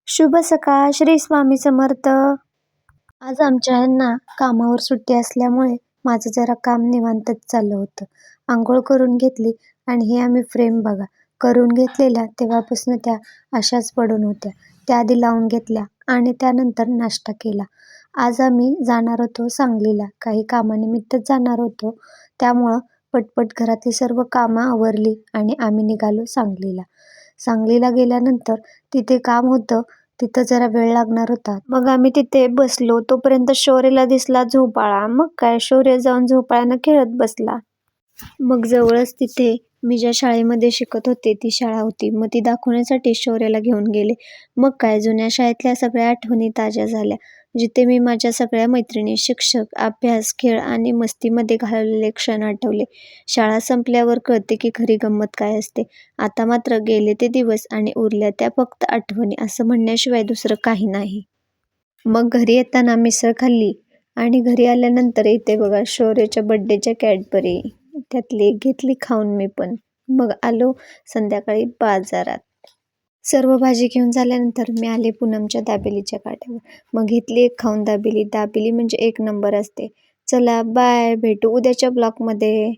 शुभ सकाळ, श्री स्वामी समर्थ. आज आमच्या ह्यांना कामावर सुट्टी असल्यामुळे माझं जरा काम निवांतच चाललं होतं. अंघोळ करून घेतली आणि हे आम्ही फ्रेम बघा करून घेतलेल्या तेव्हापासून त्या अशाच पडून होत्या. त्या आधी लावून घेतल्या आणि त्यानंतर नाश्ता केला. आज आम्ही जाणार होतो सांगलीला, काही कामानिमित्तच जाणार होतो. त्यामुळं पटपट घरातली सर्व कामं आवरली आणि आम्ही निघालो सांगलीला. सांगलीला गेल्यानंतर तिथे काम होतं, तिथं जरा वेळ लागणार होता. मग आम्ही तिथे बसलो, तोपर्यंत शौर्यला दिसला झोपाळा. मग काय, शौर्य जाऊन झोपाळ्यानं खेळत बसला. मग जवळच तिथे मी ज्या शाळेमध्ये शिकत होते ती शाळा होती. मग ती दाखवण्यासाठी शौर्याला घेऊन गेले. मग काय, जुन्या शाळेतल्या सगळ्या आठवणी ताज्या झाल्या. जिथे मी माझ्या सगळ्या मैत्रिणी, शिक्षक, अभ्यास, खेळ आणि मस्तीमध्ये घालवलेले क्षण आठवले. शाळा संपल्यावर कळते की खरी गंमत काय असते. आता मात्र गेले ते दिवस आणि उरल्या त्या फक्त आठवणी असं म्हणण्याशिवाय दुसरं काही नाही. मग घरी येताना मिसळ खाल्ली आणि घरी आल्यानंतर इथे बघा शौर्यच्या बड्डेच्या कॅडबरी त्यातली एक घेतली खाऊन मी पण. मग आलो संध्याकाळी बाजारात. सर्व भाजी घेऊन झाल्यानंतर मी आले पूनमच्या दाबेलीच्या काट्यावर. मग घेतली एक खाऊन दाबेली. दाबेली म्हणजे एक नंबर असते. चला बाय, भेटू उद्याच्या ब्लॉगमध्ये.